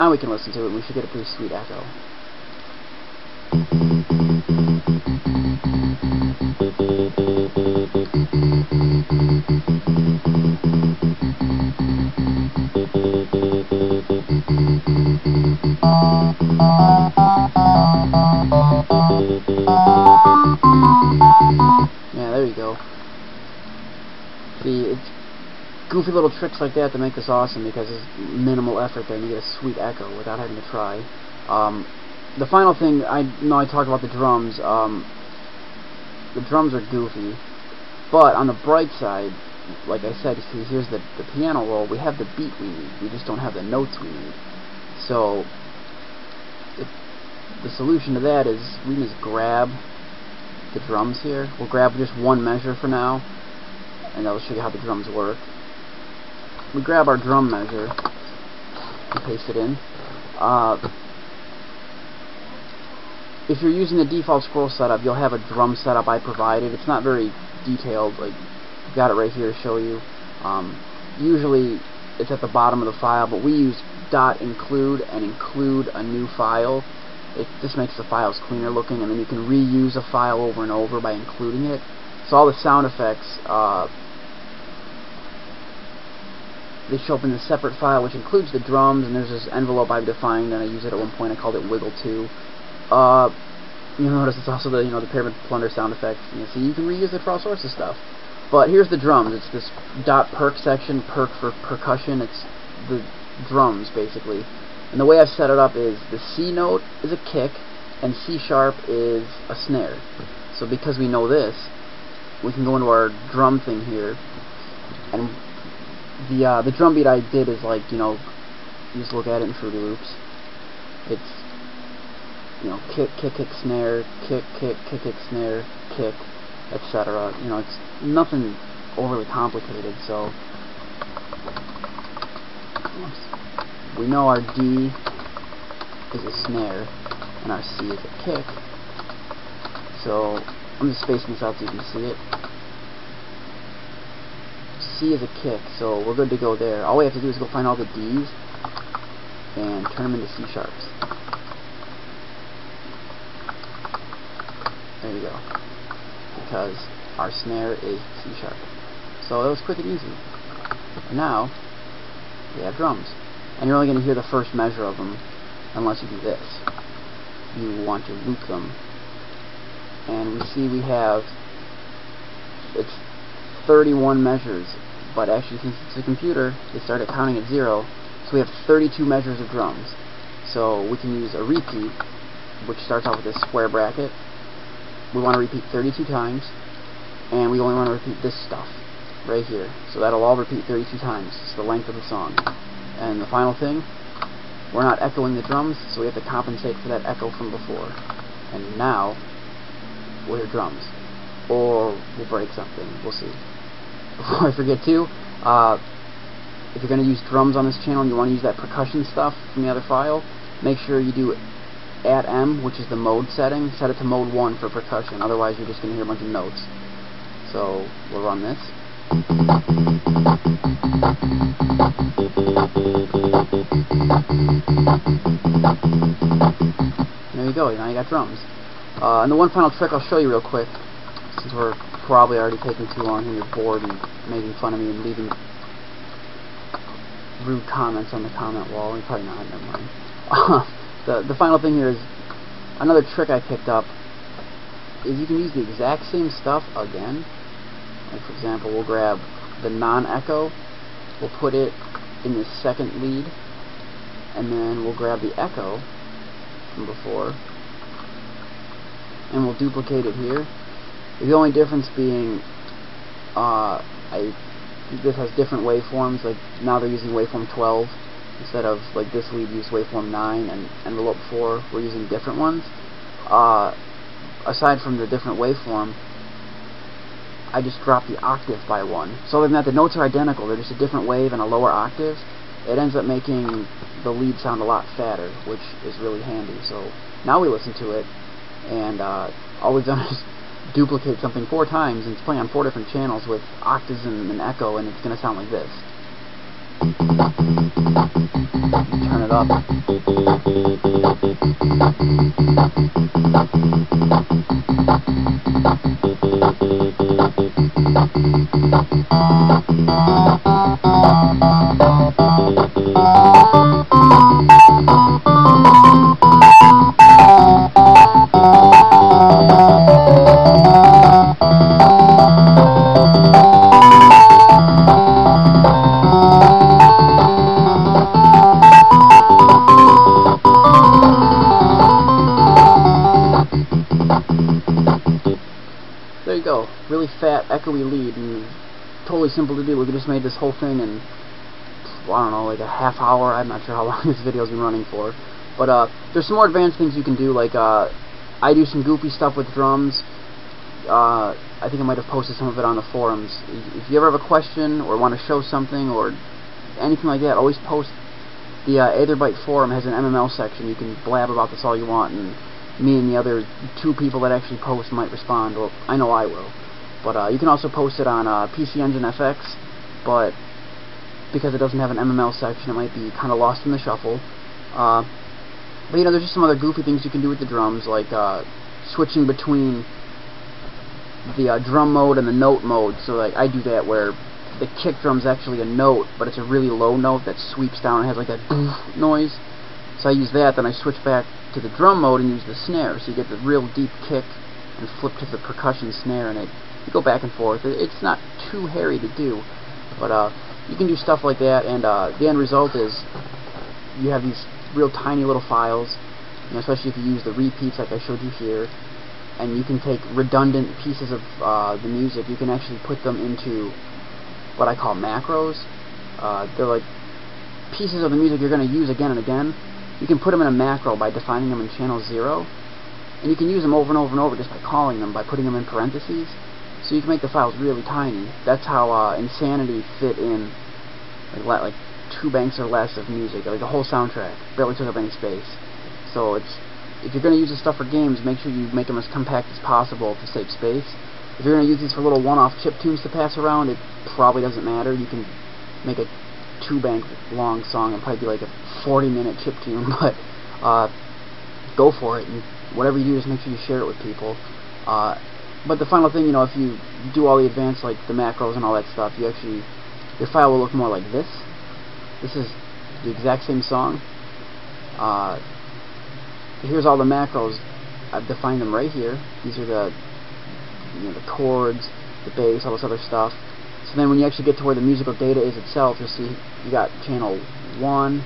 Now we can listen to it, and we should get a pretty sweet echo. Yeah, there you go. See, it's goofy little tricks like that make this awesome, because there's minimal effort there and you get a sweet echo without having to try. The final thing, I know I talked about the drums. The drums are goofy, but on the bright side, like I said, see, here's the piano roll. We have the beat we need. We just don't have the notes we need. So the solution to that is we can just grab the drums here. We'll grab just one measure for now, and that'll show you how the drums work. We grab our drum measure and paste it in. If you're using the default Squirrel setup, you'll have a drum setup I provided. It's not very detailed. Like, I've got it right here to show you. Usually it's at the bottom of the file, but we use .include and include a new file. It just makes the files cleaner looking, and then you can reuse a file over and over by including it. So all the sound effects, they show up in a separate file, which includes the drums, and there's this envelope I've defined, and I use it at one point. I called it Wiggle2. You'll notice it's also the Pyramid Plunder sound effects. So you can reuse it for all sorts of stuff. But here's the drums. It's this .perc section, perc for percussion. It's the drums, basically. And the way I've set it up is the C note is a kick, and C sharp is a snare. So because we know this, we can go into our drum thing here, and the drum beat I did is like, you just look at it in Fruity Loops. It's, kick, kick, kick, snare, kick, kick, kick, kick, snare, kick, etc. It's nothing overly complicated. So we know our D is a snare and our C is a kick. So I'm just spacing this out so you can see it. C is a kick, so we're good to go there. All we have to do is go find all the D's and turn them into C sharps. There you go. Because our snare is C sharp. So it was quick and easy. And now we have drums. And you're only going to hear the first measure of them unless you do this. You want to loop them. And we see we have, it's 31 measures, but actually since it's a computer, they started counting at 0, so we have 32 measures of drums. So we can use a repeat, which starts off with this square bracket. We want to repeat 32 times, and we only want to repeat this stuff right here. So that'll all repeat 32 times. It's the length of the song. And the final thing, we're not echoing the drums, so we have to compensate for that echo from before. And now we'll hear drums, or we'll break something. We'll see. Before I forget too, if you're going to use drums on this channel and you want to use that percussion stuff from the other file, make sure you do @M, which is the mode setting. Set it to mode 1 for percussion, otherwise you're just going to hear a bunch of notes. So we'll run this. There you go, now you got drums. And the one final trick I'll show you real quick, since we're probably already taking too long and you're bored and making fun of me and leaving rude comments on the comment wall. You're probably not, never mind. The final thing here is, another trick I picked up is you can use the exact same stuff again. Like for example, we'll grab the non-echo, we'll put it in the second lead, and then we'll grab the echo from before, and we'll duplicate it here. The only difference being, this has different waveforms. Like now they're using waveform 12 instead of like this lead used waveform 9, and envelope 4 we're using different ones. Aside from the different waveform, I just dropped the octave by 1. So other than that, the notes are identical. They're just a different wave and a lower octave. It ends up making the lead sound a lot fatter, which is really handy. So now we listen to it, and all we've done is duplicate something 4 times, and it's playing on 4 different channels with octaves and an echo, and it's going to sound like this. Turn it up. There you go. Really fat, echoey lead, and totally simple to do. We just made this whole thing in, well, I don't know, like a half hour. I'm not sure how long this video's been running for. But there's some more advanced things you can do, like I do some goofy stuff with drums. I think I might have posted some of it on the forums. If you ever have a question or want to show something or anything like that, always post. The Aetherbyte forum has an MML section. You can blab about this all you want, and me and the other 2 people that actually post might respond, or I know I will. But you can also post it on PC Engine FX, but because it doesn't have an MML section, it might be kind of lost in the shuffle. But you know, there's just some other goofy things you can do with the drums, like switching between the drum mode and the note mode. So like I do that where the kick drum's actually a note, but it's a really low note that sweeps down and has like that boof noise. So I use that, then I switch back to the drum mode and use the snare, so you get the real deep kick and flip to the percussion snare, and you go back and forth. It's not too hairy to do, but you can do stuff like that, and the end result is you have these real tiny little files, you know, especially if you use the repeats like I showed you here, and you can take redundant pieces of the music. You can actually put them into what I call macros. They're like pieces of the music you're going to use again and again. You can put them in a macro by defining them in channel 0, and you can use them over and over and over just by calling them, by putting them in parentheses. So you can make the files really tiny. That's how Insanity fit in like 2 banks or less of music, like the whole soundtrack. Barely took up any space. So if you're going to use this stuff for games, make sure you make them as compact as possible to save space. If you're going to use these for little one-off chiptunes to pass around, it probably doesn't matter. You can make a 2-bank long song and probably be like a 40-minute chiptune, but go for it. And whatever you do, just make sure you share it with people. But the final thing, you know, if you do all the advanced, like the macros and all that stuff, your file will look more like this. This is the exact same song. Here's all the macros. I've defined them right here. These are the chords, the bass, all this other stuff. So then when you actually get to where the musical data is itself, you'll see you got channel 1,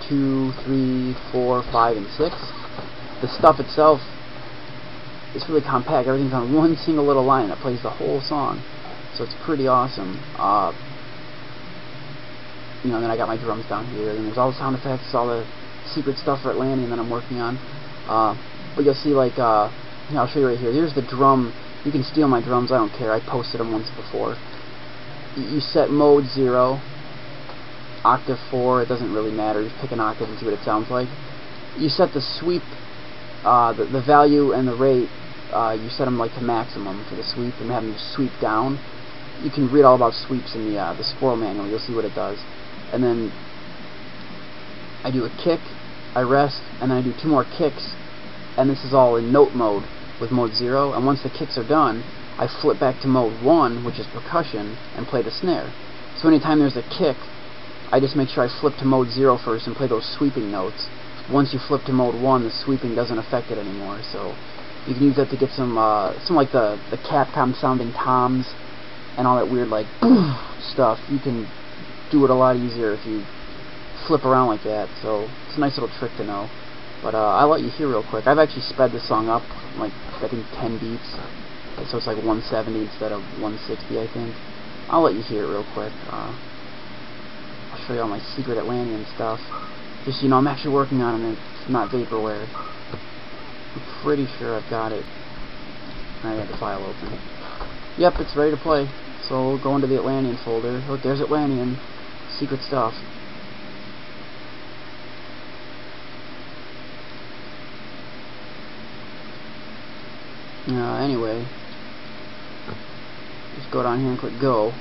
2, 3, 4, 5, and 6. The stuff itself is really compact. Everything's on one single little line. It plays the whole song. So it's pretty awesome. You know, then I got my drums down here, and there's all the sound effects, all the secret stuff for Atlantean that I'm working on. But you'll see, like, I'll show you right here. Here's the drum. You can steal my drums, I don't care. I posted them once before. You set mode 0, octave 4, it doesn't really matter. Just pick an octave and see what it sounds like. You set the sweep, the value and the rate, you set them like to maximum for the sweep, and have them sweep down. You can read all about sweeps in the Squirrel manual. You'll see what it does. And then I do a kick, I rest, and then I do 2 more kicks, and this is all in note mode with mode 0, and once the kicks are done, I flip back to mode 1, which is percussion, and play the snare. So anytime there's a kick, I just make sure I flip to mode 0 first and play those sweeping notes. Once you flip to mode 1, the sweeping doesn't affect it anymore, so you can use that to get some like the Capcom sounding toms and all that weird like stuff. You can do it a lot easier if you flip around like that, so it's a nice little trick to know. But I'll let you hear real quick. I've actually sped this song up, like, I think 10 beats, so it's like 170 instead of 160, I think. I'll let you hear it real quick. I'll show you all my secret Atlantean stuff. Just, you know, I'm actually working on it, and it's not vaporware. I'm pretty sure I've got it. I had the file open. Yep, it's ready to play. So we'll go into the Atlantean folder. Look, there's Atlantean. Secret stuff. Anyway, just go down here and click go.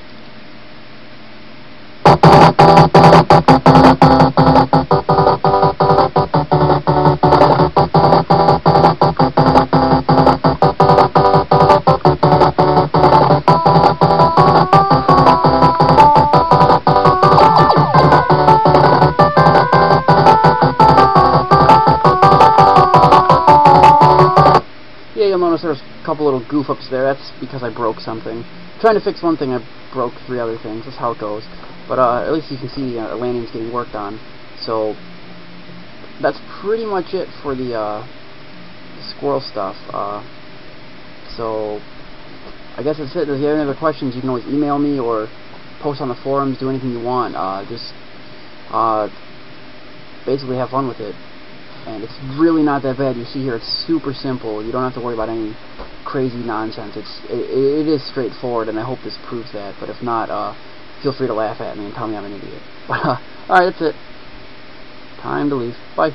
couple little goof-ups there. That's because I broke something. Trying to fix one thing, I broke 3 other things. That's how it goes. But at least you can see the landing's getting worked on. So that's pretty much it for the squirrel stuff. So I guess that's it. If you have any other questions, you can always email me or post on the forums. Do anything you want. Just basically have fun with it. And it's really not that bad. You see here, it's super simple. You don't have to worry about any crazy nonsense. It is straightforward, and I hope this proves that. But if not, feel free to laugh at me and tell me I'm an idiot. But alright, that's it. Time to leave. Bye.